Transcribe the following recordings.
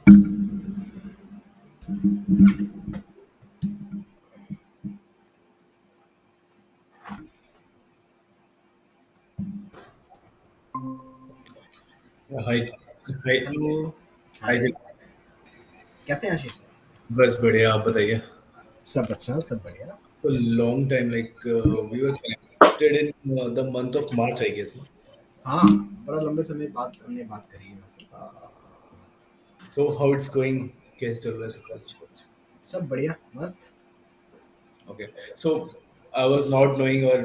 हाय। हाय। Hello. हाय हाय। जी। कैसे हैं आशीष sir? बस बढ़िया, आप बताइए। सब अच्छा, सब बढ़िया। Long time like we were connected in the month of March I guess. हाँ, बड़ा लंबे समय बाद हमने बात करी है वैसे। सो हाउ इट्स गोइंग, कैसे चल रहा है सब कुछ? सब बढ़िया, मस्त। Okay. So I was not knowing और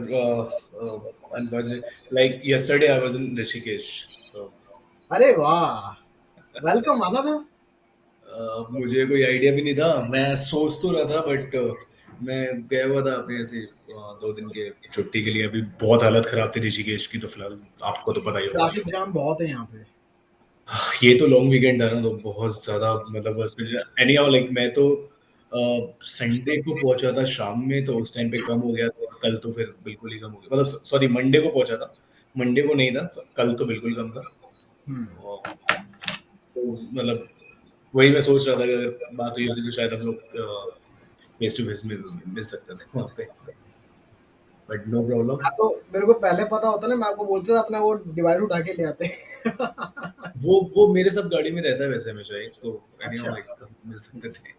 like yesterday I was in Rishikesh. So अरे वाह! वेलकम आना था। मुझे कोई आइडिया भी नहीं था। मैं सोच तो रहा था बट मैं गया हुआ था अपने ऐसे 2 दिन के छुट्टी के लिए। अभी बहुत हालत खराब थी ऋषिकेश की, तो फिलहाल आपको तो पता ही होगा। ट्रैफिक जाम बहुत है यहाँ पे। ये तो लॉन्ग वीकेंड था ना, तो बहुत ज्यादा मतलब बस एनी हाउ लाइक मैं तो संडे को पहुंचा था शाम में, तो उस टाइम पे कम हो गया था। कल तो फिर बिल्कुल ही कम हो गया, मतलब सॉरी मंडे को पहुंचा था। मंडे को नहीं था, कल तो बिल्कुल कम था। हुँ। और तो मतलब वही मैं सोच रहा था कि अगर बात हुई होती तो शायद हम लोग फेस टू फेस मिल सकते थे वहाँ पे, बट नो प्रॉब्लम। हाँ, तो मेरे को पहले पता होता ना, मैं आपको बोलता था अपना वो डिवाइस उठा के ले आते। वो मेरे साथ गाड़ी में रहता है वैसे हमेशा, एक तो एनी हाउ अच्छा। लाइक मिल सकते थे।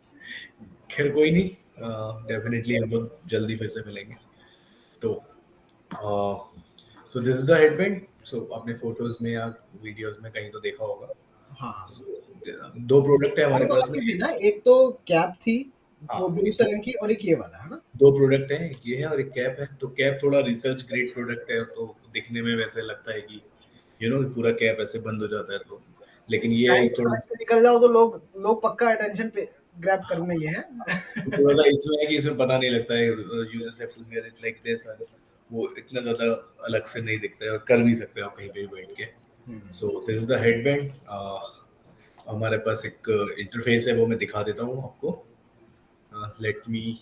खैर कोई नहीं, डेफिनेटली हम लोग जल्दी फिर से मिलेंगे। तो so this is the headband. So आपने फोटोज में या वीडियोस में कहीं तो देखा होगा। हाँ। So, 2 प्रोडक्ट है हमारे 2 पास कलर में। की थी ना, एक तो कैप थी, वो हाँ, ब्लू से रंग की, और एक ये वाला, है ना? 2 प्रोडक्ट हैं, एक ये है और एक कैप है। तो कैप थोड़ा रिसर्च ग्रेड प्रोडक्ट है, तो दिखने में वैसे लगता है कि पूरा कैप ऐसे बंद हो जाता है, तो लेकिन ये टाइम है टू थोड़ा टाइम पे निकल जाओ तो लोग लोग पक्का अटेंशन पे ग्रैब करने के हैं। थोड़ा सा इसमें है कि इसमें पता नहीं लगता है। You just have to wear it like this. वो इतना ज्यादा अलग से नहीं दिखता है और कर नहीं सकते आप कहीं पे भी बैठ के। हुँ। So this is the headband. हमारे पास एक इंटरफेस है, वो मैं दिखा देता हूँ आपको। Let me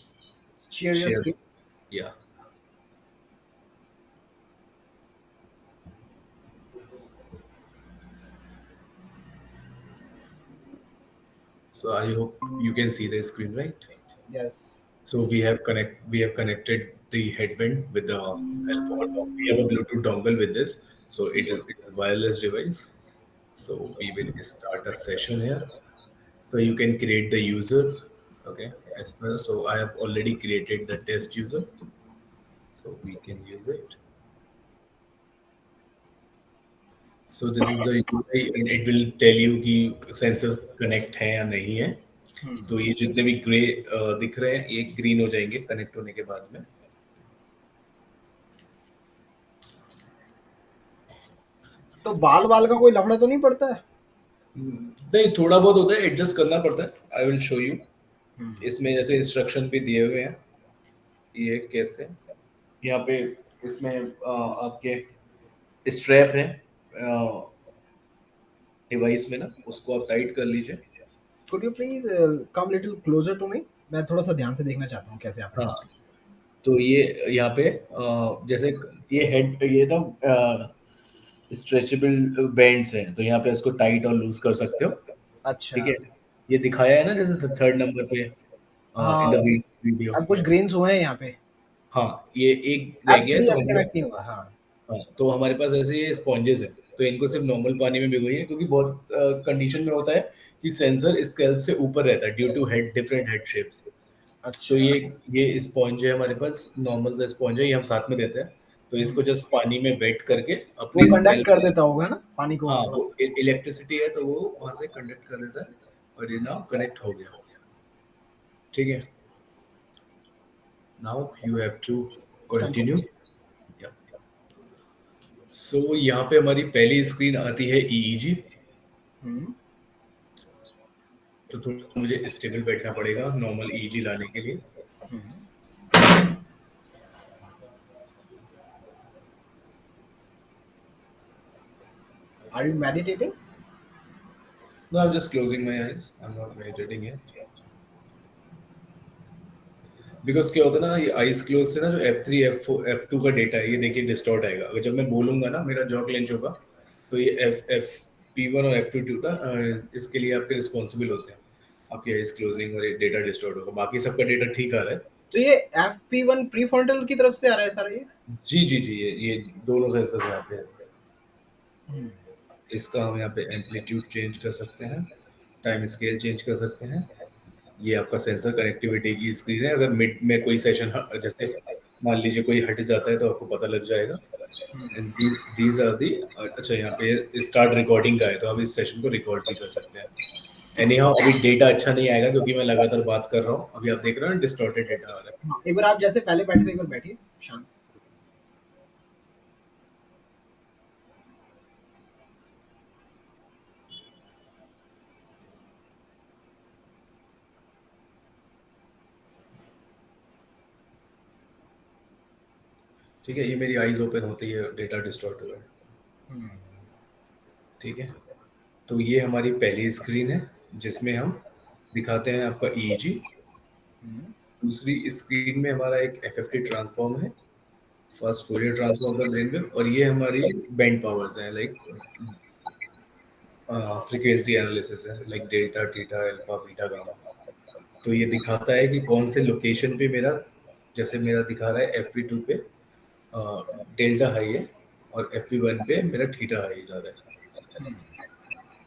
share your share. Screen. या so I hope you can see the screen right. Yes. So we have connected the headband with the help of a dongle. We have a Bluetooth dongle with this, so it is a wireless device. So we will start a session here. So you can create the user. Okay, as per, so I have already created the test user, so we can use it. So this is the UI and it will tell you कि sensor connect है या नहीं है। हुँ। तो ये जितने भी grey दिख रहे हैं, एक ग्रीन हो जाएंगे कनेक्ट होने के बाद में। तो बाल-वाल का कोई लफड़ा तो नहीं पड़ता है? नहीं, थोड़ा बहुत होता है, एडजस्ट करना पड़ता है। I will show you. हुँ। इसमें जैसे इंस्ट्रक्शन भी दिए हुए हैं, ये कैसे यहाँ पे इसमें आपके स्ट्रैप है डिवाइस में ना, उसको आप टाइट कर लीजिए। Could you please come little closer to me? मैं थोड़ा-सा ध्यान से देखना चाहता हूँ कैसे आप एडजस्ट हाँ, कर। तो ये यहाँ पे जैसे ये हेड, ये ना स्ट्रेचेबल बैंड्स हैं, तो यहाँ पे इसको टाइट और लूज कर सकते हो। ठीक अच्छा। है, ये दिखाया है ना जैसे थर्ड नंबर पे इन हाँ, द वीडियो। अब कुछ ग्रीन्स हुए हैं यहाँ पे। हाँ, ये एक रह गया है, F3 तो अभी हम लोग कनेक्ट नहीं हुआ, हाँ। हाँ, तो हमारे पास ऐसे ये स्पॉन्जेस हैं, तो इनको सिर्फ नॉर्मल पानी में भिगोइए, क्योंकि बहुत कंडीशन में होता है कि सेंसर स्कैल्प से ऊपर रहता है due to head, different head shapes. तो अच्छा। ये स्पॉन्ज है हमारे पास, नॉर्मल सा स्पॉन्ज है, ये हम साथ में देते हैं। तो हुँ। इसको जस्ट पानी में वेट करके वो अपने कंडक्ट स्कैल्प कर पे। देता होगा ना पानी को हाँ, वो थोड़ा-सा? इलेक्ट्रिसिटी है, तो वो वहां से कंडक्ट कर देता है और ये नाउ कनेक्ट हो गया। ठीक है, now you have to continue. Continue. So यहाँ पे हमारी पहली स्क्रीन आती है ईईजी। हुँ। तो थोड़ा मुझे स्टेबल बैठना पड़ेगा नॉर्मल ईईजी लाने के लिए। हुँ। Are you meditating? No, I am just closing my eyes, I am not meditating it. Because क्या होता है ना, ये आईज क्लोज से ना जो F3 F4 F2 का डेटा है, ये देखिए डिस्टॉर्ट आएगा। अगर जब मैं बोलूंगा ना, मेरा जॉ क्लेंच होगा, तो ये एफ एफ P1 और F2 का इसके लिए आपके रिस्पॉन्सिबल होते हैं। आपकी आइज क्लोजिंग और ये डेटा डिस्टॉर्ट होगा, बाकी सबका डेटा ठीक आ रहा है। तो ये FP1 प्रीफ्रंटल की तरफ से आ रहा है सारा ये? जी जी जी, ये दोनों सेंसर यहाँ पे है। हम्म, इसका हम यहाँ पे एम्पलीट्यूड चेंज कर सकते हैं, टाइम स्केल चेंज कर सकते हैं। ये आपका सेंसर कनेक्टिविटी की स्क्रीन है। अगर मिड में कोई सेशन जैसे मान लीजिए कोई हट जाता है तो आपको पता लग जाएगा। एंड दीज आर दी, अच्छा यहाँ पे स्टार्ट रिकॉर्डिंग का है, तो आप इस सेशन को रिकॉर्ड भी कर सकते हैं। एनी हाउ अभी डेटा अच्छा नहीं आएगा क्योंकि मैं लगातार बात कर रहा हूँ। अभी आप देख रहे हो डिस्टॉर्टेड डेटा आ रहा है। हाँ, एक बार आप जैसे पहले बैठे थे एक बार बैठिए शांत। ठीक है, ये मेरी आईज ओपन होती है, डेटा डिस्टॉर्ट हुआ है। हम्म, ठीक है, तो ये हमारी पहली स्क्रीन है जिसमें हम दिखाते हैं आपका ईईजी। हम्म, दूसरी स्क्रीन में हमारा एक एफएफटी ट्रांसफॉर्म है, फर्स्ट फोरियर ट्रांसफॉर्म का ब्रेन वेव, और ये हमारी बैंड पावर्स हैं, लाइक फ्रीक्वेंसी एनालिसिस है, like delta theta alpha beta gamma. तो ये दिखाता है कि कौन से लोकेशन पे मेरा, जैसे मेरा दिखा रहा है FV2 पे डेल्टा हाई है और FV1 पे मेरा थीटा हाई जा रहा है।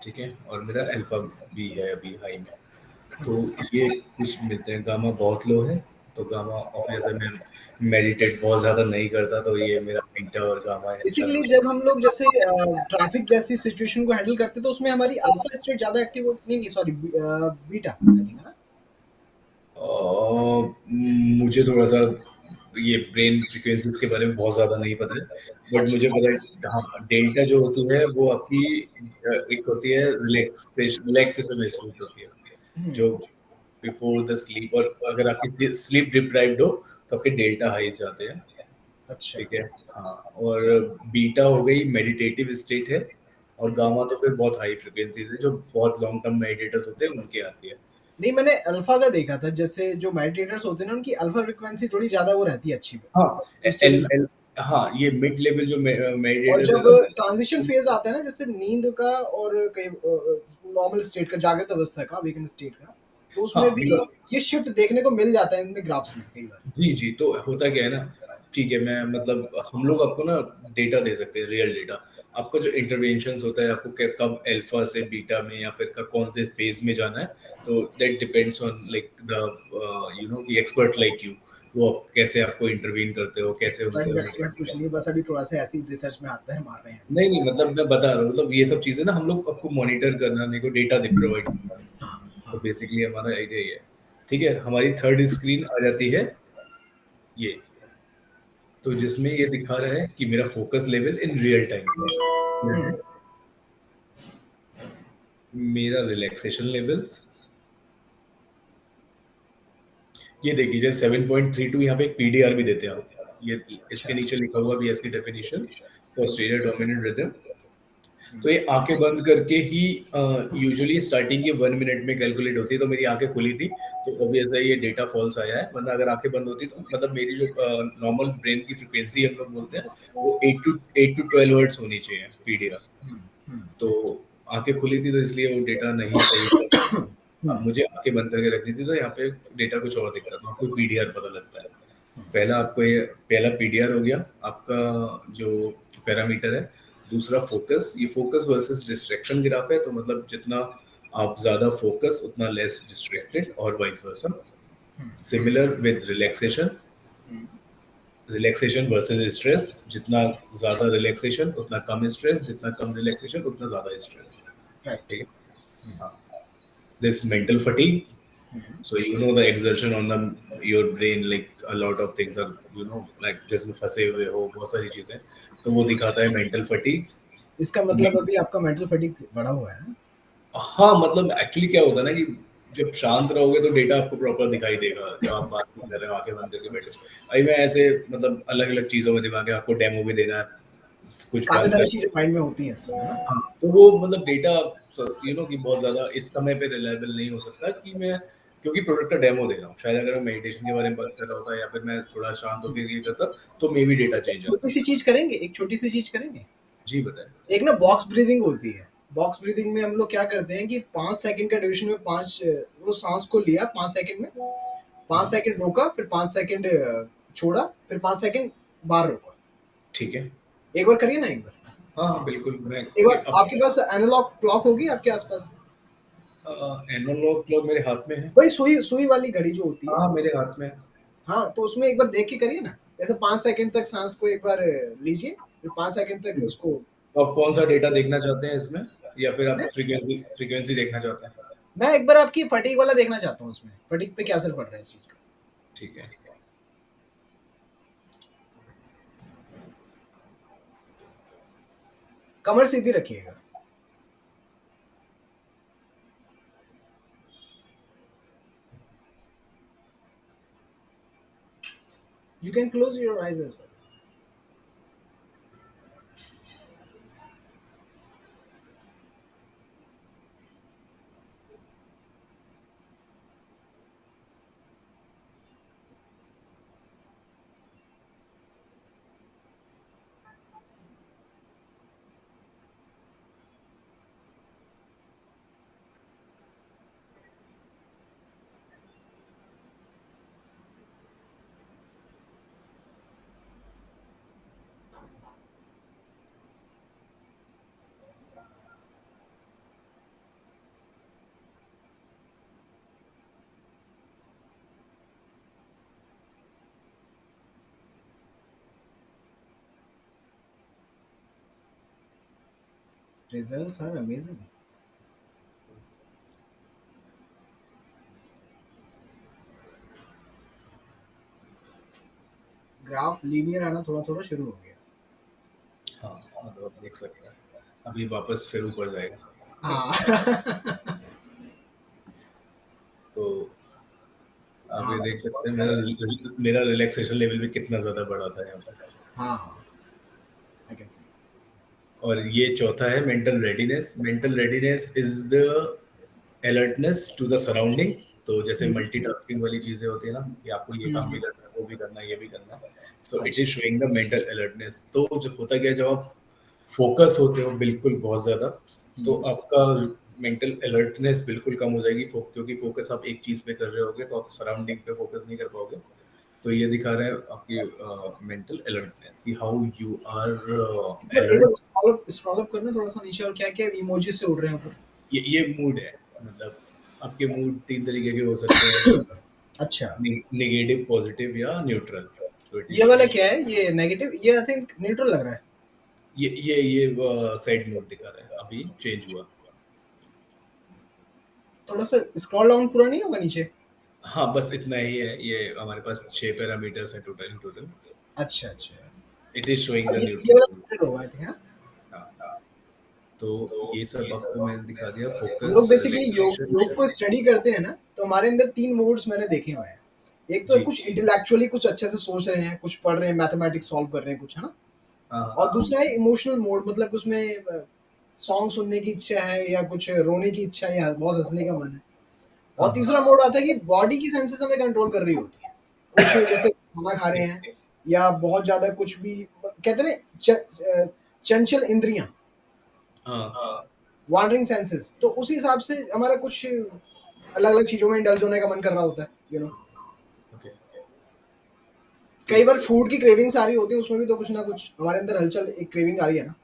ठीक है, और मेरा अल्फा भी है अभी हाई में। तो ये कुछ मिलते हैं। गामा बहुत लो है, तो गामा ऑब्वियसली मैं मेडिटेट बहुत ज्यादा नहीं करता, तो ये मेरा बीटा और गामा है अच्छा बेसिकली नहीं। जब हम लोग जैसे ट्रैफिक जैसी सिचुएशन को हैंडल करते हैं तो उसमें हमारी अल्फा स्टेट ज्यादा एक्टिव हो, नहीं नहीं सॉरी, बीटा आई थिंक है ना? मुझे थोड़ा सा ये ब्रेन फ्रीक्वेंसीज के बारे में बहुत ज्यादा नहीं पता है, बट अच्छा। मुझे पता है हाँ, डेल्टा जो होती है वो आपकी एक होती है रिलैक्सेशन, रिलैक्सेशन स्टेट होती है हम्म, जो बिफोर द स्लीप, और अगर आपकी स्लीप डिप्राइव्ड हो तो आपके डेल्टा हाई जाते हैं। अच्छा। ठीक है, हाँ। और बीटा हो गई मेडिटेटिव स्टेट है, और गामा तो फिर बहुत हाई फ्रिक्वेंसीज है जो बहुत लॉन्ग टर्म मेडिटेटर्स होते हैं उनके आती है। नहीं, मैंने अल्फा का देखा था, जैसे जो मेडिटेटर्स होते हैं ना उनकी अल्फा फ्रीक्वेंसी थोड़ी ज्यादा वो रहती है, अच्छी हाँ, वो स्टेबल। एल एल हाँ, ये मिड लेवल जो और मेडिटेटर्स है जब ना। ट्रांजिशन फेज आता है ना, जैसे नींद का और कई नॉर्मल स्टेट का, जागृत अवस्था का, वेकन स्टेट का, तो उसमें हाँ भी बिल्कुल। ये शिफ्ट देखने को मिल जाता है इनमें ग्राफ्स में कई बार। जी जी, तो होता क्या है ना, ठीक है, मैं मतलब हम लोग आपको ना डेटा दे सकते हैं, रियल डेटा। आपका जो इंटरवेंशंस होता है, आपको कब अल्फा से बीटा में या फिर कब कौन से फेज में जाना है, तो that depends on like the expert like you. वो कैसे आपको इंटरवीन करते हो, कैसे एक्सपर्ट उनको। एक्सपर्ट कुछ नहीं, बस अभी थोड़ा सा ऐसी रिसर्च में हाथ पैर मार रहे हैं। नहीं नहीं, मतलब मैं बता रहा हूँ, मतलब ये सब चीजें ना हम लोग आपको मॉनिटर करना, नहीं को डेटा प्रोवाइड करना। हाँ तो हाँ। बेसिकली हमारा आइडिया ये है। ठीक है, हमारी थर्ड स्क्रीन आ जाती है ये, तो जिसमें ये दिखा रहा है कि मेरा focus level in real time, hmm, मेरा रिलैक्सेशन लेवल्स। ये देखिए, जैसे 7.32 यहाँ पे एक PDR भी देते हैं हम। ये अच्छा। इसके नीचे लिखा हुआ भी इसकी डेफिनेशन, पोस्टीरियर डोमिनेंट रिदम। हम्म, तो ये आंखें बंद करके ही यूजुअली स्टार्टिंग के 1 मिनट में कैलकुलेट होती है। तो मेरी आंखें खुली थी, तो ऑब्वियसली ये डेटा फॉल्स आया है, वरना अगर आंखें बंद होती तो मतलब मेरी जो नॉर्मल ब्रेन की फ्रिक्वेंसी हम लोग बोलते हैं वो 8 to 12 हर्ट्ज होनी चाहिए PDR। हम्म, तो आंखें खुली थी तो इसलिए वो डेटा नहीं सही था। अब हम्म, मुझे आंखें बंद करके रखनी थी, तो यहाँ पे डेटा कुछ और दिखता है, तो आपको PDR पता लगता है। पहला आपको ये पहला PDR हो गया आपका, जो पैरामीटर है। दूसरा फोकस, ये फोकस वर्सेस डिस्ट्रैक्शन ग्राफ है, तो मतलब जितना आप ज्यादा फोकस उतना लेस डिस्ट्रैक्टेड, और vice versa. Similar with relaxation, relaxation versus stress, जितना ज्यादा रिलैक्सेशन उतना कम स्ट्रेस, जितना कम रिलैक्सेशन उतना ज्यादा स्ट्रेस। राइट। ठीक है, हाँ। This mental fatigue, so the exertion on the your brain, like a lot of things are like जिसमें फंसे हुए हो बहुत सारी चीजें, तो वो दिखाता है मेंटल फटीग। इसका मतलब अभी आपका मेंटल फटीग बढ़ा हुआ है। हाँ, मतलब एक्चुअली क्या होता है ना कि जब शांत रहोगे तो डेटा आपको प्रॉपर दिखाई देगा, जब आप बात नहीं कर रहे हो आंखें बंद करके बैठे हो। अभी मैं ऐसे मतलब अलग अलग चीजों में दिमाग है, आपको डेमो भी देना है, कुछ काफी बात सारी कर। चीजें माइंड में होती हैं इस समय ना। हाँ, तो वो मतलब डेटा कि बहुत ज्यादा इस समय पे रिलायबल नहीं हो सकता कि मैं, क्योंकि प्रोडक्ट का डेमो दे रहा हूँ। शायद अगर मैं मेडिटेशन के बारे में बात कर रहा होता या फिर मैं थोड़ा शांत होकर ये करता, तो मे भी डेटा चेंज आता। छोटी सी चीज करेंगे, एक छोटी सी चीज करेंगे। जी बताएं। एक ना बॉक्स ब्रीदिंग होती है, बॉक्स ब्रीथिंग में हम लोग क्या करते हैं कि 5 सेकंड का ड्यूरेशन में 5 वो सांस को लिया 5 सेकंड में, 5 हाँ सेकंड रोका, फिर 5 सेकंड छोड़ा, फिर 5 सेकंड बाहर रोका। ठीक है। एक बार करिए ना एक बार। हाँ हाँ बिल्कुल, मैं एक बार अब आपके पास एनालॉग क्लॉक होगी आपके आसपास? एनालॉग क्लॉक मेरे हाथ में है। वही सुई सुई वाली घड़ी जो होती है। हाँ मेरे हाथ में है। हाँ, तो उसमें एक बार देख के करिए ना। ऐसे 5 सेकंड तक सांस को एक बार लीजिए, फिर 5 सेकंड तक उसको तो आप कौन सा डेटा देखना चाहते हैं इसमें, या फिर आप मैं फ्रीक्वेंसी फ्रीक्वेंसी देखना चाहते हैं? मैं एक बार आपकी फटीग वाला देखना चाहता हूँ उसमें। फटीग पे क्या असर पड़ रहा है इस चीज़ का? ठीक है। कमर सीधी रखिएगा। You can close your eyes as well. Results are amazing. Graph linear आना थोड़ा-थोड़ा शुरू हो गया। हाँ मतलब आप देख सकते हैं, अभी वापस फिर ऊपर जाएगा। हाँ। तो आप हाँ, ये देख सकते बहुत हैं प्यारा। मेरा रिलैक्सेशन लेवल भी कितना ज्यादा बढ़ा था यहाँ पर। हाँ, हाँ, आई कैन सी। और ये चौथा है mental readiness. Mental readiness is the alertness to the surrounding. तो जैसे हुँ, मल्टीटास्किंग वाली चीजें होती है ना, कि आपको ये हुँ, काम भी हुँ। करना है, वो भी करना है, ये भी करना है। सो इट अच्छा, is showing the mental alertness. तो जब होता क्या है, जब आप फोकस होते हो बिल्कुल बहुत ज्यादा, तो हुँ। आपका मेंटल अलर्टनेस बिल्कुल कम हो जाएगी। क्योंकि फोकस आप एक चीज पे कर रहे होगे, तो आप सराउंडिंग पे फोकस नहीं कर पाओगे। तो ये दिखा रहा है आपकी मेंटल अलर्टनेस की हाउ यू आर एक बार अलर्ट। स्क्रॉल अप करना थोड़ा-सा नीचे और क्या-क्या इमोजीज़ से उड़ रहे हैं ऊपर? ये मूड है। मतलब आपके मूड तीन तरीके के हो सकते हैं, अच्छा, नेगेटिव, पॉजिटिव या न्यूट्रल। तो ये वाला क्या है? ये नेगेटिव ये आई थिंक न्यूट्रल लग रहा है। ये सैड मूड दिखा रहा है, अभी चेंज हुआ। थोड़ा-सा स्क्रॉल डाउन पूरा नहीं होगा नीचे? हाँ बस इतना ही है। ये हमारे पास 6 पैरामीटर्स हैं टोटल इन टोटल। अच्छा, अच्छा। इट इज शोइंग द ये न्यूट्रल वाला मूड। न्यूट्रल होगा आई थिंक, हाँ? हाँ, तो ये सब आपको मैंने दिखा दिया, हम लोग फोकस, बेसिकली रिलैक्सेशन। योग को स्टडी करते हैं ना, तो हमारे अंदर 3 मोड्स मैंने देखे हुए हैं। एक तो जी। कुछ इंटेलेक्चुअली कुछ अच्छे से सोच रहे हैं, कुछ पढ़ रहे हैं, मैथमेटिक्स सॉल्व कर रहे हैं कुछ, है ना? हाँ और हाँ दूसरा है इमोशनल मोड मतलब उसमें सॉन्ग सुनने की इच्छा है या कुछ रोने की इच्छा है या बहुत हँसने का मन है। और हाँ तीसरा हाँ मोड आता है कि बॉडी की सेंसेस हमें कंट्रोल कर रही होती है। कुछ जैसे खाना खा रहे हैं या बहुत ज़्यादा कुछ भी कहते हैं ना चंचल इंद्रियाँ, हाँ। वांडरिंग सेंसेस तो उस हिसाब से हमारा कुछ अलग-अलग चीज़ों में इंडल्ज होने का मन कर रहा होता है, यू नो। ओके। तो कई बार फूड की क्रेविंग्स आ रही होती है, उसमें भी तो कुछ ना कुछ हमारे अंदर हलचल एक क्रेविंग आ रही है ना।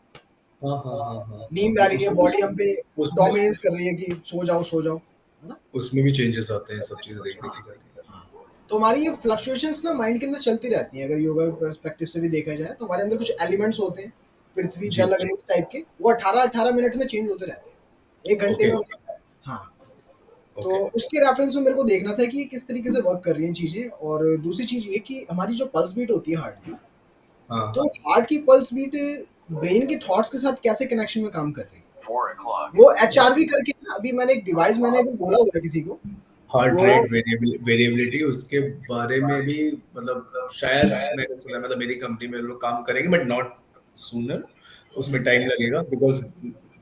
हाँ हाँ हाँ हाँ हाँ, नींद आ रही है, उसमें बॉडी हम पे उसमें डोमिनेंस कर रही है कि सो जाओ, है ना? उसमें भी चेंजेस आते हैं, सब चीजें देखी हाँ, जाती हैं। हाँ। तो हमारी ये फ्लक्चुएशंस ना माइंड के अंदर चलती रहती हैं। अगर योगा के पर्सपेक्टिव से भी देखा जाए, तो हमारे अंदर कुछ एलिमेंट्स होते हैं, पृथ्वी, जी। जल, अग्नि इस टाइप के, वो 18-18 मिनट में चेंज होते रहते हैं। 1 घंटे ओके में हाँ, तो ओके। उसके रेफरेंस में मेरे को देखना था कि ये किस तरीके से वर्क कर रही हैं चीज़ें और दूसरी चीज़ ये कि हमारी जो पल्स बीट होती है हार्ट की, तो हाँ। हार्ट की पल्स बीट ब्रेन के थॉट्स के साथ कैसे कनेक्शन में काम कर रही है। वो एचआरवी करके ना अभी मैंने एक डिवाइस मैंने अभी बोला हुआ है किसी को, हार्ट वो रेट वेरिएबिलिटी, उसके बारे में भी मतलब शायद मैंने सुना है, मतलब मेरी कंपनी में लोग काम करेंगे बट नॉट सूनर। उसमें हुँ। टाइम लगेगा because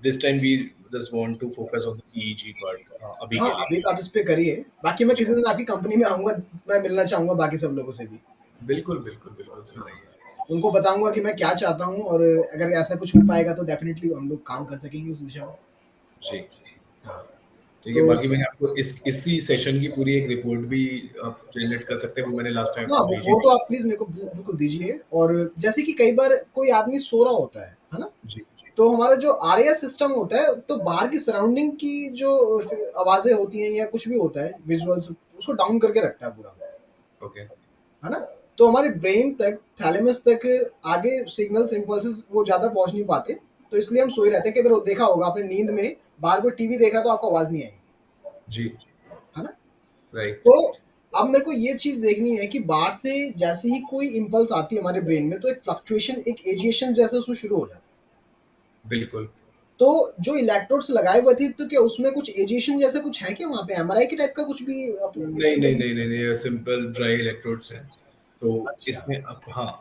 this time we just want to focus on the EEG part अभी हाँ, के लिए। अभी तो आप इस पे करिए। बाकी मैं जी किसी दिन आपकी कंपनी में आऊँगा, मैं मिलना चाहूँगा बाकी सब लोगों से भी। बिल्कुल बिल्कुल बिल्कुल सर, हाँ, आइए। उनको बताऊँगा कि मैं क्या चाहता हूँ और अगर ऐसा कुछ हो पाएगा तो डेफ़िनिटली हम लोग काम कर सकेंगे उस दिशा में। जी। हाँ, ठीक है, तो बाकी मैंने आपको इसी सेशन की पूरी एक रिपोर्ट भी आप जनरेट कर सकते हैं, वो मैंने लास्ट टाइम हाँ, आपको भेजी वो थी। तो आप प्लीज़ मेरे को बिल्कुल दीजिए। और जैसे कि कई बार कोई आदमी सो रहा होता है ना? जी, तो हमारा जो आरएएस सिस्टम होता है, तो बाहर की सराउंडिंग की जो आवाज़ें होती हैं या कुछ भी होता है, विजुअल्स, उसको डाउन करके रखता है पूरा, ओके। है ना? तो हमारे ब्रेन तक, थैलेमस तक आगे सिग्नल्स, इम्पल्सेस वो ज़्यादा पहुँच नहीं पाते, तो इसलिए हम सोए रहते हैं। कई बार देखा होगा आपने, नींद में बाहर कोई टीवी देख रहा है तो आपको आवाज़ नहीं आएगी, जी, है ना? राइट, तो अब मेरे को ये चीज़ देखनी है कि बाहर से जैसे ही कोई इम्पल्स आती है हमारे ब्रेन में, तो एक फ्लक्चुएशन, एक एजिएशन जैसा उसमें शुरू हो जाता है। बिल्कुल। तो जो इलेक्ट्रोड्स लगाए हुए थे, तो क्या उसमें कुछ एजिएशन जैसा कुछ है क्या वहाँ पे? एमआरआई के टाइप का कुछ भी नहीं, नहीं, नहीं, नहीं, नहीं, ये सिंपल ड्राई इलेक्ट्रोड्स हैं। तो अच्छा, इसमें आप हाँ,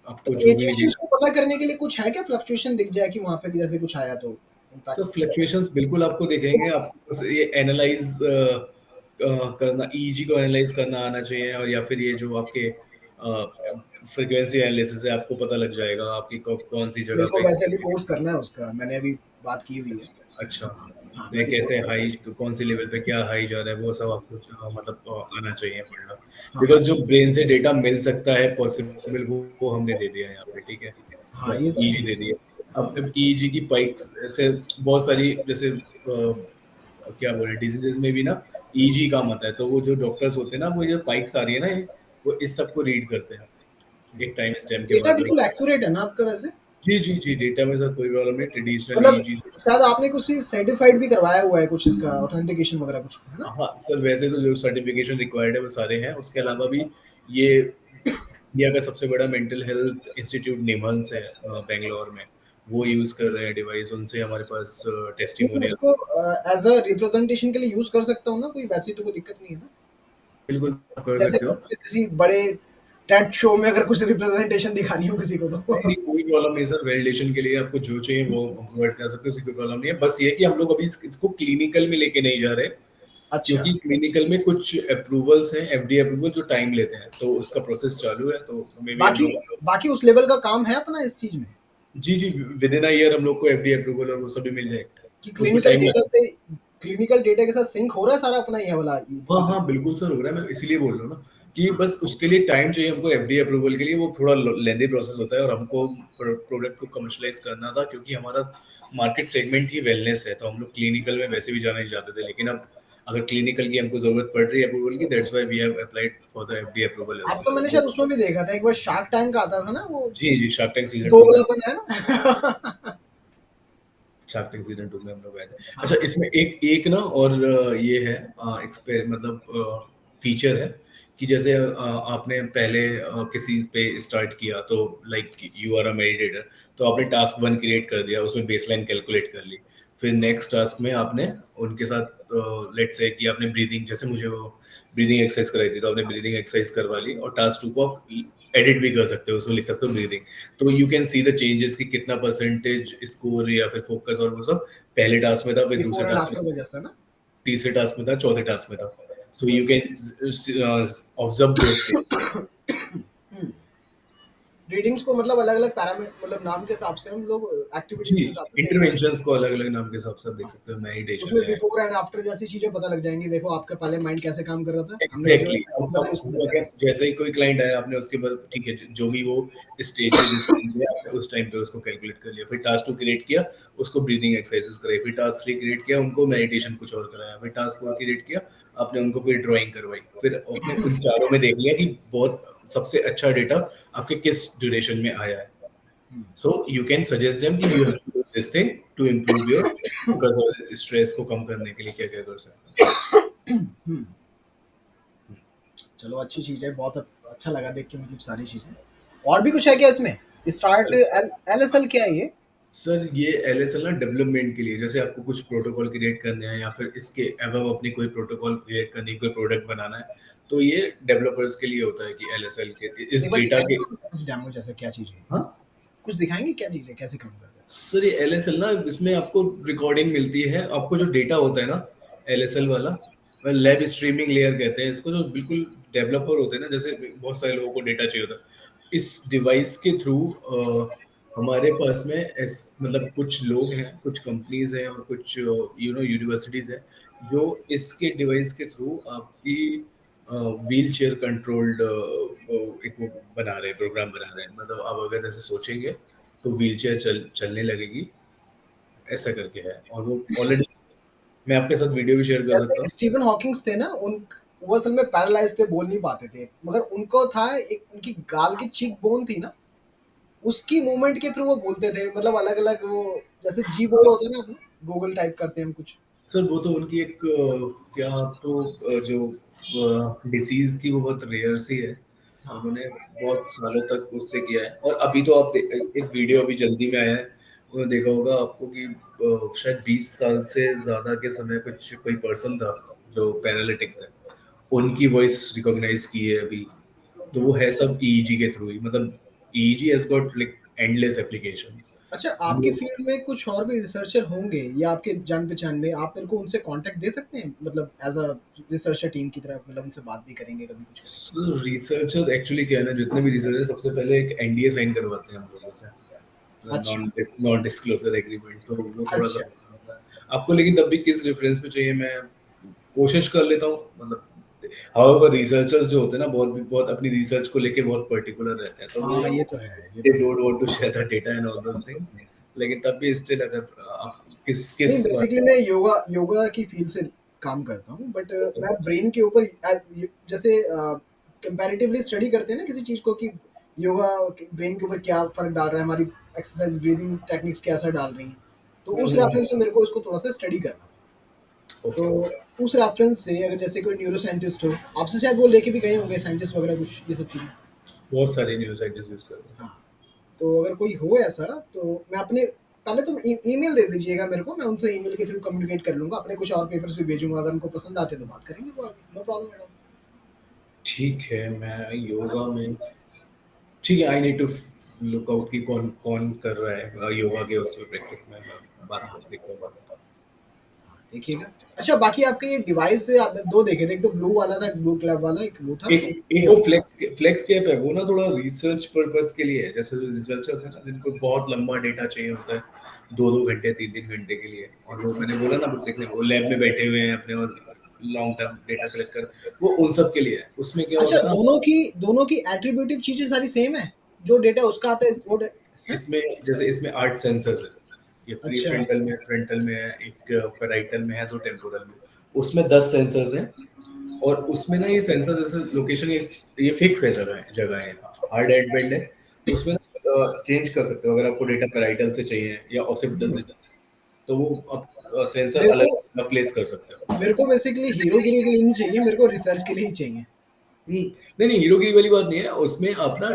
तो आपको जो भी एजिएशंस को पता करने के लिए कुछ है क्या? फ्लक्चुएशन दिख जाए कि वहाँ पे जैसे कुछ आया तो सर इम्पैक्ट जैसा? फ्लक्चुएशंस बिल्कुल आपको दिखेंगे, आपको बस ये एनालाइज़ करना, ईईजी को एनालाइज़ करना आना चाहिए, और या फिर ये जो आपके फ्रीक्वेंसी एनालिसिस है, आपको पता लग जाएगा आपकी कौन-सी जगह मेरे को पे वैसे भी कोर्स करना है उसका, मैंने अभी बात की हुई है। अच्छा, हाँ, तो मैं ये अभी कोर्स कैसे कर रहा हाई, हूँ। कौन सी लेवल पे क्या हाई जा रहा है, वो सब आपको मतलब आना चाहिए पढ़ना। हाँ, बिकॉज़ जो ब्रेन से डेटा मिल सकता है पॉसिबल, वो हमने दे दिया है यहाँ पे, ठीक है? हाँ, वो ये चीज़ ईईजी ठीक दे है। दी है। अब ईईजी की पाइप्स ऐसे बहुत सारी, जैसे क्या बोले, डिजीज़ेज़ में भी ना ईईजी काम आता है, तो वो जो डॉक्टर्स होते हैं ना, वो ये पाइप्स आ रही है ना, ये वो इस सब को रीड करते हैं, एक टाइम स्टैम्प के डेटा बाद। बिल्कुल एक्यूरेट है ना आपका वैसे? जी, जी, जी, डेटा में सर कोई प्रॉब्लम नहीं, ट्रेडिशनल मतलब ईईजी। शायद आपने कुछ सर्टिफाइड भी करवाया हुआ है कुछ इसका ऑथेंटिकेशन वगैरह कुछ, है ना? हाँ, सर वैसे तो जो सर्टिफ़िकेशन रिक्वायर्ड है वो सारे हैं, उसके अलावा भी ये इंडिया का सबसे बड़ा मेंटल हेल्थ इंस्टीट्यूट निम्हांस है बैंगलोर में, वो यूज़ कर रहे हैं डिवाइस, उनसे हमारे पास नहीं, मैं टेस्टिमोनियल। उसको एज अ रिप्रेजेंटेशन के लिए यूज कर सकता हूँ ना? कोई वैसी तो कोई दिक्कत नहीं है ना? बिल्कुल आप कर जैसे सकते हो। किसी बड़े टेड शो में अगर कुछ रिप्रेजेंटेशन दिखानी हो किसी को नहीं, तो नहीं, कोई प्रॉब्लम नहीं सर, वैलिडेशन के लिए आपको जो चाहिए वो हम प्रोवाइड कर सकते हैं, उसकी कोई प्रॉब्लम नहीं है। बस ये है कि हम लोग अभी इसको क्लिनिकल में लेके नहीं जा रहे, अच्छा, क्योंकि क्लिनिकल में कुछ अप्रूवल्स हैं, एफडीए अप्रूवल, जो टाइम लेते हैं, तो उसका प्रोसेस चालू है, तो मे बी हम बाकी लोग बाकी उस लेवल का काम है अपना इस चीज में जी, जी, विद इन अ ईयर हम लोग को एफडीए अप्रूवल और वो सब भी मिल जाएगा। कि उसमें टाइम लगता है। क्लिनिकल डेटा के साथ सिंक हो रहा है सारा अपना ये वाला हाँ, इधर? हाँ, बिल्कुल सर हो रहा है, मैं इसीलिए बोल रहा हूँ ना कि बस उसके लिए टाइम चाहिए हमको, एफडीए अप्रूवल के लिए वो थोड़ा लेंदी प्रोसेस होता है, और हमको प्रोडक्ट को कमर्शियलाइज करना था, क्योंकि हमारा मार्केट सेगमेंट ही वेलनेस है, तो हम लोग क्लिनिकल में वैसे भी जाना ही चाहते थे, लेकिन अब अगर क्लिनिकल की हमको जरूरत पड़ रही है अप्रूवल की, that's why we have applied for the FDA approval आपका मैंने आल्सो। शायद उसमें भी देखा था, एक बार शार्क टैंक आता था ना वो, जी, जी, शार्क टैंक सीजन 2 में, दोगलापन है ना? शार्क टैंक सीजन 2 में हम लोग आए थे। अच्छा, हाँ, इसमें एक एक ना और ये है मतलब फीचर है कि जैसे आपने पहले किसी पे स्टार्ट किया, तो like you are a meditator, तो आपने टास्क 1 क्रिएट कर दिया, उसमें बेसलाइन कैलकुलेट कर ली। फिर नेक्स्ट टास्क में आपने उनके साथ लेट्स से कि आपने ब्रीदिंग, जैसे मुझे वो ब्रीदिंग एक्सरसाइज कराई थी, तो आपने ब्रीदिंग एक्सरसाइज करवा ली, और टास्क 2 को आप एडिट भी कर सकते हो, उसमें लिख सकते हो ब्रीदिंग, तो you can see the changes कि कितना परसेंटेज स्कोर या फिर फोकस और वो सब पहले टास्क में था, फिर दूसरे बिफोर एंड टास्क आफ्टर में, वजह से ना? तीसरे टास्क में था, चौथे टास्क में था। सो you can observe those change. Readings को मतलब अलग-अलग पैरामीटर, मतलब नाम के हिसाब से हम लोग जी, एक्टिविटीज के हिसाब से देख पाएँगे। इंटरवेंशंस को अलग अलग नाम के हिसाब से आप देख सकते हो, मेडिटेशन उसमें है। बिफोर एंड आफ्टर जैसी चीज़ें पता लग जाएँगी, देखो आपका पहले माइंड कैसे काम कर रहा था, हमने जो एग्जैक्टली, बताया उसके अब बाद कैसे। अगर जैसे ही कोई क्लाइंट आया, आपने उसके बाद ठीक है, जो भी वो स्टेज पे जिस टाइम पे आपने उस टाइम पे उसको कैलकुलेट कर लिया, फिर टास्क 2 क्रिएट किया, उसको ब्रीदिंग एक्सरसाइजेस कराई, फिर टास्क 3 क्रिएट किया, उनको मेडिटेशन कुछ और कराया, फिर टास्क 4 क्रिएट किया, आपने उनको कोई ड्राइंग करवाई, फिर आपने उन चारों में देख लिया कि बहुत सबसे अच्छा डेटा आपके किस ड्यूरेशन में आया है। हुँ, so you can suggest them कि you have to do this thing to improve your focus, और स्ट्रेस को कम करने के लिए क्या क्या कर सकते हैं। हुँ। चलो अच्छी चीज़ है, बहुत अच्छा लगा देख के, मतलब सारी चीज़ें। और भी कुछ है क्या इसमें? स्टार्ट सर एल एलएसएल क्या है ये? सर ये एलएसएल ना डेवलपमेंट के लिए, जैसे आपको कुछ प्रोटोकॉल क्रिएट करने हैं, या फिर इसके अबव अपनी कोई प्रोटोकॉल क्रिएट करनी है, कोई प्रोडक्ट बनाना है, तो ये डेवलपर्स के लिए होता है कि एलएसएल के एक इस बार डेटा के। दिखाएँगे कुछ डेमो जैसा, क्या चीज़ है ये? हाँ कुछ दिखाएँगे क्या चीज़ है, कैसे काम करता है? सर, ये एलएसएल ना, इसमें आपको रिकॉर्डिंग मिलती है, आपको जो डेटा होता है ना एलएसएल वाला, लैब स्ट्रीमिंग लेयर कहते हैं इसको, जो बिल्कुल डेवलपर होते हैं ना, जैसे बहुत सारे लोगों को डेटा चाहिए होता है, इस डिवाइस के थ्रू हमारे पास में मतलब कुछ लोग हैं, कुछ कंपनीज हैं और कुछ यूनिवर्सिटीज हैं जो इसके डिवाइस के थ्रू आपकी व्हील चेयर कंट्रोल्ड एक वो बना रहे हैं, प्रोग्राम बना रहे हैं। मतलब आप अगर ऐसे सोचेंगे तो व्हील चेयर चलने लगेगी, ऐसा करके है। और वो ऑलरेडी मैं आपके साथ वीडियो भी शेयर कर सकता जैसे हूँ। स्टीफन हॉकिंग्स थे ना, उन वो असल में पैरालाइज थे, बोल नहीं पाते थे, मगर उनको था एक, उनकी गाल की चीक बोन थी ना, उसकी मूवमेंट के थ्रू वो बोलते थे, मतलब अलग अलग वो, जैसे जी बोर्ड होता है ना, अपना गूगल टाइप करते हैं हम कुछ। सर वो तो उनकी एक क्या तो जो डिसीज थी वो बहुत रेयर सी है। हाँ। उन्होंने बहुत सालों तक उससे किया है। और अभी तो आप एक वीडियो अभी जल्दी में आया है, उन्होंने देखा होगा आपको कि शायद 20 साल से ज्यादा के समय कुछ कोई पर्सन था जो पैरालिटिक थे, उनकी वॉइस रिकॉग्नाइज की है अभी। तो वो है सब ईईजी के थ्रू ही। मतलब EEG has got like endless application. अच्छा, आपकी फील्ड में कुछ और भी रिसर्चर होंगे या आपके जान पहचान में, आप मेरे को उनसे कांटेक्ट दे सकते हैं, मतलब एज अ रिसर्चर टीम की तरह, मतलब उनसे बात भी करेंगे, कभी कुछ करेंगे। रिसर्चर एक्चुअली क्या है ना, जितने भी रिसर्चर सबसे पहले एक एनडीए साइन करवाते हैं हम लोगों से, अच्छा। Non non disclosure agreement. तो वो थोड़ा सा अच्छा। होता है आपको। लेकिन तब भी किस रेफरेंस पे चाहिए मैं कोशिश कर लेता हूँ। मतलब हाउएवर रिसर्चर्स जो होते हैं ना, बहुत बहुत अपनी रिसर्च को लेके बहुत पर्टिकुलर रहते हैं, तो वो हाँ, ये तो है, ये दे तो है। Don't want to share the data and all those things. लेकिन तब भी स्टिल अगर आप किस नहीं, किस बेसिकली मैं योगा योगा की फील्ड से काम करता हूँ, बट मैं ब्रेन के ऊपर जैसे कंपैरेटिवली स्टडी करते हैं ना किसी चीज़ को, कि योगा ब्रेन के ऊपर क्या फ़र्क डाल रहा है, हमारी एक्सरसाइज ब्रीदिंग टेक्निक्स क्या असर डाल रही हैं, तो उस रेफरेंस से मेरे को इसको थोड़ा सा स्टडी करना था। ओके तो ओके। उस रेफरेंस से अगर जैसे कोई न्यूरो साइंटिस्ट हो, आपसे शायद वो लेके भी गए होंगे साइंटिस्ट वगैरह कुछ ये सब चीज़ें। बहुत सारे न्यूज आइडियाज यूज कर रहे हैं। हाँ। तो अगर कोई हो ऐसा, तो मैं अपने, पहले तुम ईमेल दे दीजिएगा मेरे को, मैं उनसे ईमेल के थ्रू कम्युनिकेट कर लूँगा, अपने कुछ और पेपर्स भी भेजूँगा, अगर उनको पसंद आते हैं तो बात करेंगे वो आगे, नो प्रॉब्लम एट ऑल। ठीक है, मैं है ना? योगा में ठीक है। I need to look out कि कौन कौन कर रहा है योगा के उसमें प्रैक्टिस में। मैं बात हाँ, कर देखता हूँ, बात करता हूँ। हाँ, देखिएगा। अच्छा, बाकी आपके ये डिवाइस आपने 2 देखे थे, एक तो ब्लू वाला था, एक ब्लू क्लब वाला, एक वो था, एक एक एक ये वो वाला। फ्लेक्स फ्लेक्स कैप है, वो ना थोड़ा रिसर्च पर्पस के लिए है। जैसे जो रिसर्चर्स है ना, जिनको बहुत लंबा डेटा चाहिए होता है, 2-2 घंटे 3-3 घंटे के लिए, और वो मैंने बोला ना देखने, वो लैब में बैठे हुए हैं अपने और लॉन्ग टर्म डेटा कलेक्ट कर, वो उन सब के लिए है। उसमें क्या अच्छा, होता है ना, दोनों की एट्रिब्यूटिव चीज़ें सारी सेम है? जो डेटा उसका आता है वो हैं? इसमें जैसे इसमें 8 सेंसर्स है। ये प्री अच्छा। फ्रंटल में है, एक पैराइटल में है, दो टेम्पोरल में। उसमें 10 सेंसर्स हैं। और उसमें ना ये सेंसर जैसे लोकेशन, ये फिक्स है, जगह है, हार्ड एंड बेंड है। तो उसमें चेंज कर सकते हो अगर आपको डेटा पैराइटल से चाहिए या ऑसिपिटल से चाहिए, तो वो आप सेंसर मेरे अलग को अलग प्लेस कर सकते हो। मेरे को बेसिकली हीरोगिरी के लिए नहीं चाहिए, मेरे को रिसर्च के लिए ही चाहिए। नहीं नहीं, हीरोगिरी वाली बात नहीं है उसमें। अपना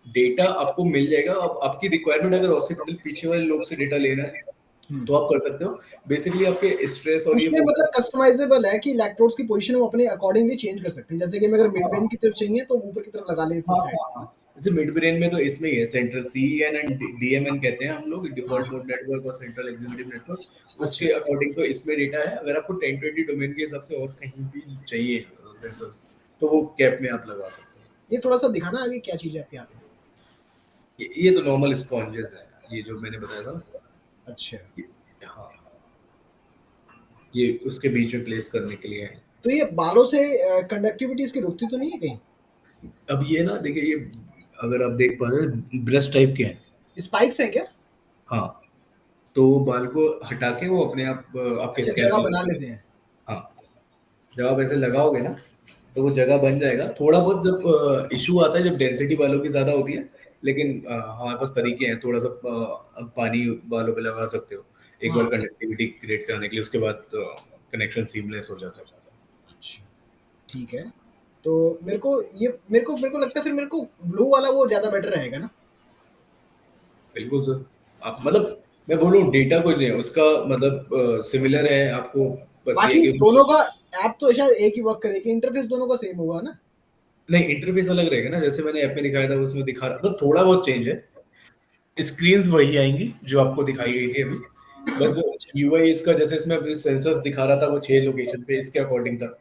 डेटा आपको मिल जाएगा। आपकी रिक्वायरमेंट अगर हॉस्पिटल पीछे वाले लोग से डेटा लेना है हुँ। तो आप कर सकते हो। बेसिकली आपके स्ट्रेस और ये उसमें मतलब फोकस। कस्टमाइजेबल है कि इलेक्ट्रोड्स की पोजीशन हम अपने अकॉर्डिंगली चेंज कर सकते हैं। जैसे कि हमें अगर मिड बेंड की तरफ चाहिए तो ऊपर की तरफ लगा लें हाँ हेड। हाँ हाँ। जैसे मिड ब्रेन में तो इसमें ही है, सेंट्रल सीईएन एंड डीएमएन कहते हैं हम लोग, हाँ, डिफॉल्ट हाँ। मोड नेटवर्क और सेंट्रल एग्जीक्यूटिव नेटवर्क। अच्छा, उसके अकॉर्डिंग तो इसमें डेटा है। अगर आपको 10-20 डोमेन के हिसाब से और कहीं भी चाहिए सेंसर्स, तो वो कैप में आप लगा सकते हो। ये थोड़ा-सा दिखाना आगे क्या चीज़ है आपके हाथ में? ये तो नॉर्मल स्पॉन्जेस है, ये जो मैंने बताया था ना। अच्छा। ये, हाँ, ये उसके बीच में प्लेस करने के लिए है। तो ये बालों से कंडक्टिविटी इसकी रुकती तो नहीं है कहीं? अब ये ना देखिए, ये अगर आप देख पा रहे हैं ब्रश टाइप के हैं। स्पाइक्स हैं क्या? हाँ, तो वो बाल को हटा के वो अपने आप आपके अच्छा, स्कैल्प जगह पे बना लग लेते जाएगा। हैं। हाँ, जब आप ऐसे लगाओगे ना, तो वो जगह बन जाएगा। थोड़ा बहुत जब इशू आता है, जब डेंसिटी बालों की ज्यादा होती है। लेकिन हमारे पास तरीके हैं, थोड़ा सा पानी बालों पे लगा सकते हो एक बार हाँ। कंडक्टिविटी क्रिएट करने के लिए। उसके बाद कनेक्शन सीमलेस हो जाता है। अच्छा, ठीक है। तो मेरे को लगता है फिर मेरे को ब्लू वाला वो ज़्यादा बेटर रहेगा ना? बिल्कुल सर। आप हाँ। मतलब मैं बोलूँ डेटा कोई नहीं है उसका, मतलब सिमिलर है आपको। बस ये है बाकी कि दोनों का ऐप तो शायद एक ही वर्क करेगी, इंटरफेस दोनों का सेम होगा ना? नहीं, इंटरफेस अलग रहेगा ना। जैसे मैंने ऐप में दिखाया था, उसमें दिखा रहा तो थोड़ा बहुत चेंज है। स्क्रीन्स वही आएंगी जो आपको दिखाई गई थी अभी। बस वो अच्छा। यूआई इसका, जैसे इसमें अभी सेंसर्स दिखा रहा था, वो 6 लोकेशन पे इसके अकॉर्डिंग था।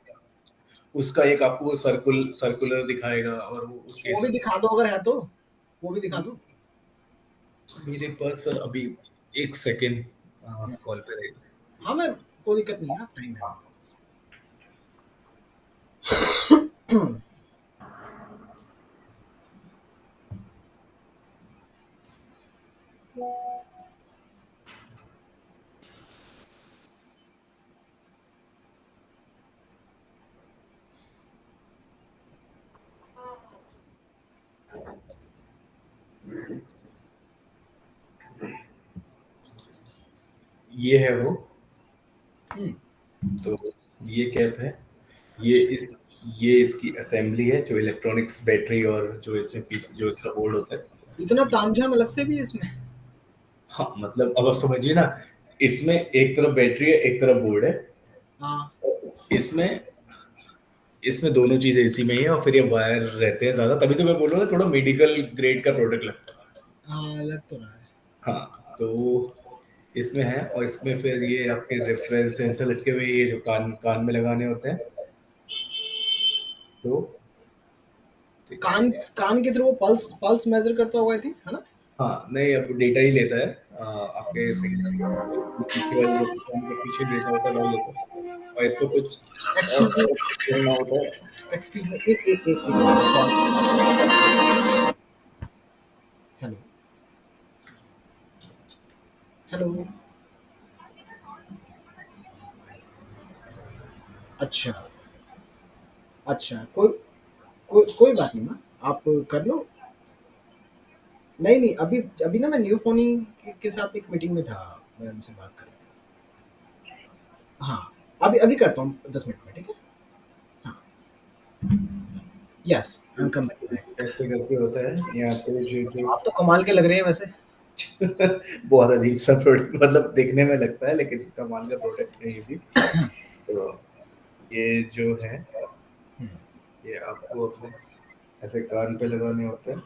उसका एक आपको वो सर्कुलर दिखाएगा और वो उसके वो भी हिसाब से। दिखा दो अगर है तो, वो भी दिखा दो। मेरे पास सर अभी एक सेकेंड कॉल पे रहेगा। हाँ, मैं कोई दिक्कत नहीं है, टाइम है मेरे पास। ये है वो। हुँ, तो ये कैप है। ये इस ये इसकी असेंबली है, जो इलेक्ट्रॉनिक्स बैटरी और जो इसमें पीस जो इसका बोर्ड होता है। इतना तामझाम अलग से भी है इसमें? हाँ मतलब अब आप समझिए ना, इसमें एक तरफ बैटरी है, एक तरफ बोर्ड है। हाँ, इसमें इसमें दोनों चीजें इसी में ही है, और फिर ये वायर रहते हैं ज्यादा, तभी तो मैं बोल रहा हूँ ना, थोड़ा मेडिकल ग्रेड का प्रोडक्ट लगता है। हाँ, लग तो रहा है। हाँ तो इसमें है, और इसमें फिर ये आपके रेफरेंस सेंसर लटके हुए हैं, ये जो कान कान में लगाने होते हैं। तो ठीक है। कान कान के थ्रू वो पल्स पल्स मेज़र करता होगा आई थिंक, है ना? हाँ नहीं, अब डेटा ही लेता है आपके पीछे वाले जो कान के पीछे डेटा होता है वो लेता है, और इसको कुछ एक्सक्यूज़ मी, करना होता है। एक्सक्यूज़ मी, एक कॉल। Hello, hello. अच्छा, अच्छा, कोई बात नहीं ना, आप कर लो। नहीं, नहीं, अभी अभी ना मैं न्यू फ़ोनी के साथ एक मीटिंग में था, मैं उनसे बात कर रहा था। हाँ, अभी अभी करता हूँ 10 मिनट में, ठीक है? हाँ, yes, I am coming back. ऐसे करके होता है यहाँ पे जो जो आप तो कमाल के लग रहे हैं वैसे। बहुत अजीब सा प्रोडक्ट, मतलब दिखने में लगता है लेकिन कमाल का प्रोडक्ट है ये भी। तो ये जो है, हुँ, ये आपको अपने ऐसे कान पे लगाने होते हैं।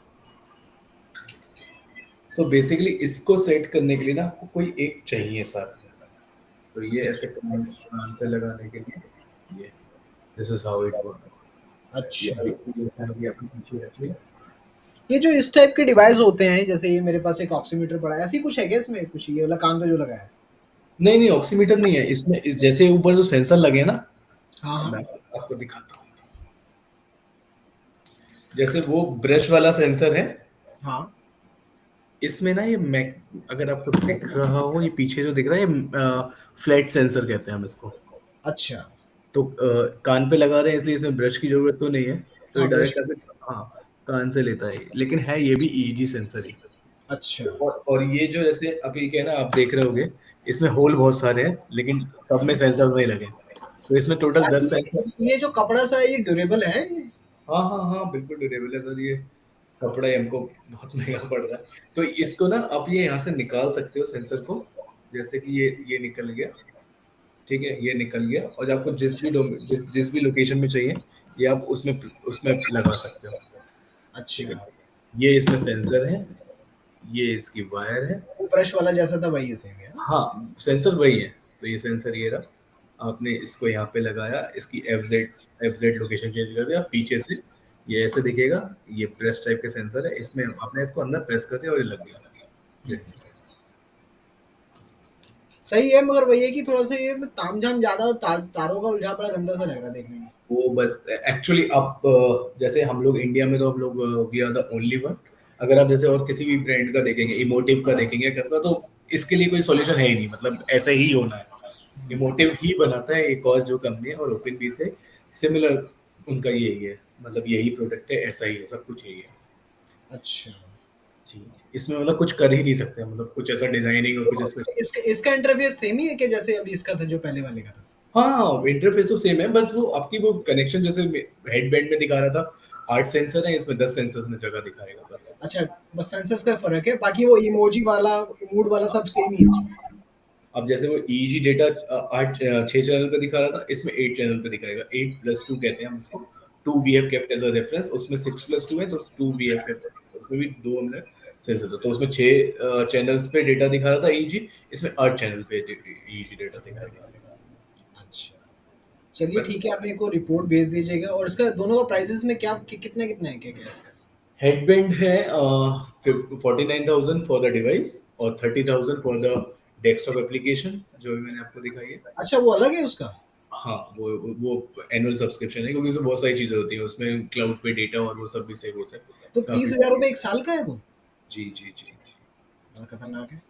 सो बेसिकली इसको सेट करने के लिए ना आपको कोई एक चाहिए साथ में। तो ये ऐसे कान कान से लगाने के लिए, ये this is how it work. ये अच्छा। अभी आपके पीछे रखिए। ये जो इस टाइप के डिवाइस होते हैं, जैसे ये मेरे पास एक ऑक्सीमीटर पड़ा है, ऐसी कुछ है क्या इसमें कुछ ये वाला कान पे जो लगा है? नहीं नहीं, ऑक्सीमीटर नहीं है इसमें, जैसे ऊपर जो सेंसर लगे हैं ना, हाँ, हाँ। मैं आपको दिखाता हूँ। जैसे वो ब्रश वाला सेंसर है, हाँ, इसमें ना ये मैक, अगर आपको दिख रहा हो, ये पीछे जो दिख रहा है, ये फ्लैट सेंसर कहते हैं हम इसको। अच्छा। तो कान पे लगा रहे हैं इसलिए इसमें ब्रश की जरूरत तो नहीं है। तो ये हाँ, ब्रश। डायरेक्ट आके, हाँ, कान से लेता है, लेकिन है ये भी ईईजी सेंसर ही। अच्छा। और ये जो जैसे अभी क्या है ना, आप देख रहे होगे, इसमें होल बहुत सारे हैं लेकिन सब में सेंसर नहीं लगे। तो इसमें टोटल यार 10 सेंसर। ये जो कपड़ा सा है ये ड्यूरेबल है ये? हाँ हाँ हाँ, बिल्कुल ड्यूरेबल है सर ये। कपड़ा ही हमको बहुत महंगा पड़ रहा है। तो इसको ना आप ये यहाँ से निकाल सकते हो सेंसर को। जैसे कि ये निकल गया, ठीक है, ये निकल गया, और आपको जिस भी लोकेशन में चाहिए, ये आप उसमें उसमें लगा सकते हो। ठीक है, अच्छा। ये इसमें सेंसर है, ये इसकी वायर है। वो ब्रश वाला जैसा था वही है सेम है ना? हाँ सेंसर वही है। तो ये सेंसर ये रहा, आपने इसको यहाँ पे लगाया, इसकी एफ जेड लोकेशन चेंज कर दिया पीछे से, ये ऐसे दिखेगा। ये प्रेस टाइप के सेंसर है, इसमें आपने इसको अंदर प्रेस कर दिया और ये लग गया। That's it। सही है, मगर वही है कि थोड़ा-सा ये तामझाम ज़्यादा और तारों का उलझा पड़ा गंदा सा लग रहा है देखने में। वो बस एक्चुअली आप जैसे हम लोग इंडिया में, तो आप लोग we are the only one. अगर आप जैसे और किसी भी ब्रांड का देखेंगे, इमोटिव का देखेंगे करता, तो इसके लिए कोई सॉल्यूशन है ही नहीं, मतलब ऐसे ही होना है। इमोटिव ही बनाता है एक और जो कंपनी है, और ओपन बी से सिमिलर उनका यही है, मतलब यही प्रोडक्ट है, ऐसा ही है, सब कुछ यही है। अच्छा। जी, इसमें मतलब कुछ कर ही नहीं सकते, मतलब कुछ ऐसा डिजाइनिंग और कुछ तो इसमें। इसका इसका इंटरफ़ेस सेम ही है क्या जैसे अभी इसका था जो पहले वाले का था? हाँ इंटरफेस तो सेम है, बस वो आपकी वो कनेक्शन जैसे हेडबैंड में दिखा रहा था, 8 सेंसर है, इसमें 10 सेंसर में जगह दिखाएगा बस। अच्छा, बस सेंसर्स का फ़र्क है, बाकी वो इमोजी वाला, इमोट वाला सब सेम ही है उसमें। अब जैसे वो ईईजी डेटा 6 चैनल पे दिखा रहा था, इसमें 8 चैनल पे दिखाएगा। 8+2 कहते हैं हम इसको। To we have kept as a reference, उसमें 6+2 है, तो टू वी हैव केप्ट, उसमें भी दो हमने सेंसर था, तो उसमें 6 चैनल्स पे डेटा दिखा रहा था ईईजी, इसमें 8 चैनल पे ईईजी डेटा दिखाएगा। अच्छा। चलिए बस। ठीक है, आप मेरे को रिपोर्ट भेज दीजिएगा और इसका दोनों का प्राइसेज़ में क्या कि कितना-कितना है क्या-क्या है इसका? हेडबैंड है 49,000 फॉर द डिवाइस और 30,000 फॉर द डेस्कटॉप एप्लीकेशन जो भी मैंने आपको दिखाई है। अच्छा, वो अलग है उसका? हाँ, वो एनुअल सब्सक्रिप्शन है क्योंकि उसमें बहुत सारी चीजें होती हैं, उसमें क्लाउड पे डेटा और वो सब भी सेव होता है। तो काफी 30,000 रुपये एक साल का है वो? जी जी जी। बड़ा खतरनाक है।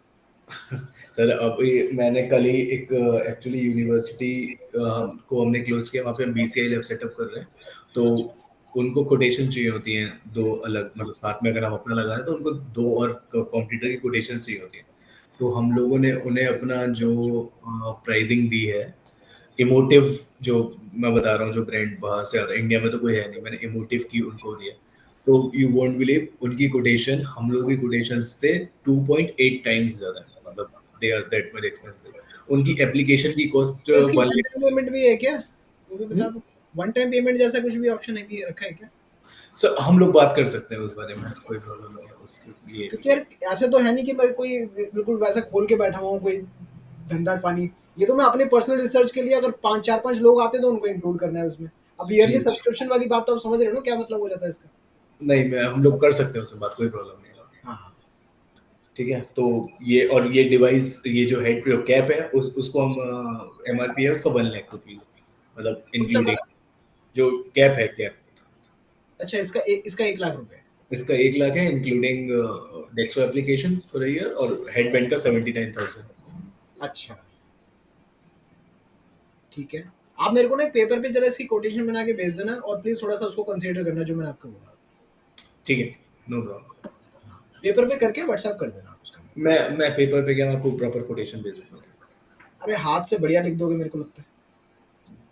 सर अब ये मैंने कल ही एक एक्चुअली यूनिवर्सिटी को हमने क्लोज किया, वहाँ पे हम बीसीआई लैब सेटअप कर रहे हैं, तो उनको कोटेशन चाहिए होती हैं दो अलग, मतलब साथ में अगर हम अपना लगा रहे हैं तो उनको दो और कॉम्पिटिटर की कोटेशन चाहिए होती है। तो हम लोगों ने उन्हें अपना जो प्राइसिंग दी है, इमोटिव जो मैं बता रहा हूँ, जो ब्रांड बाहर से आता है, इंडिया में तो कोई है नहीं, मैंने इमोटिव की उनको दिया। तो यू वोंट बिलीव, उनकी कोटेशन हम लोगों की कोटेशन से 2.8 टाइम्स ज्यादा है, मतलब they are that much expensive. उनकी एप्लीकेशन की कॉस्ट तो इसकी 1 वन लाख। टाइम पेमेंट भी है क्या? वो भी बता दो। वन टाइम पेमेंट जैसा कुछ भी ऑप्शन है भी रखा है क्या? सर हम लोग बात कर सकते हैं उस बारे में, कोई प्रॉब्लम नहीं है उसके लिए भी। क्योंकि यार ऐसे तो है नहीं कि मैं कोई बिल्कुल वैसा खोल के बैठा हुआ हूँ कोई धंधा पानी। ये तो मैं अपने पर्सनल रिसर्च के लिए, अगर 5 4 5 लोग आते हैं तो उनको इंक्लूड करना है उसमें। अब ईयरली जी जी। सब्सक्रिप्शन वाली बात तो आप समझ रहे हो ना क्या मतलब हो जाता है इसका? नहीं, मैं हम लोग कर सकते हैं उसमें बात, कोई प्रॉब्लम नहीं है। हाँ हाँ। ठीक है, तो ये और ये डिवाइस, ये जो हेड जो कैप है उसको हम एमआरपी है उसका 1 लाख रुपीज, मतलब कौन सा इंक्लूडिंग वाला? जो कैप है कैप। अच्छा, इसका 1 लाख रुपए? इसका 1 लाख है including Dexo application for a year, और हेडबैंड का 79,000। अच्छा, ठीक है। आप मेरे को ना एक पेपर पे जरा इसकी कोटेशन बना के भेज देना, और प्लीज थोड़ा सा उसको कंसीडर करना जो मैंने आपको बोला। ठीक है, नो प्रॉब्लम। पेपर पे करके व्हाट्सएप कर देना आप उसका। मैं पेपर पे क्या, मैं आपको प्रॉपर कोटेशन भेज दूंगा। अरे हाथ से बढ़िया लिख दोगे मेरे को लगता है।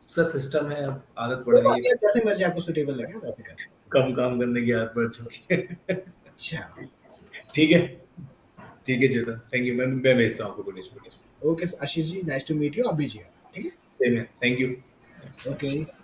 इसका सिस्टम है, अब आदत पड़ कोई रही बात है। नहीं है, जैसे मर्जी आपको सुटेबल लगे वैसे कर। कम काम करने की आदत पड़ चुकी है। अच्छा। ठीक है, ठीक है चेतन, थैंक यू, मैं भेजता हूँ आपको quotation. Okay Ashish ji, nice to meet you. आप भेजिएगा, ठीक सेम है, थैंक यू। है? ओके।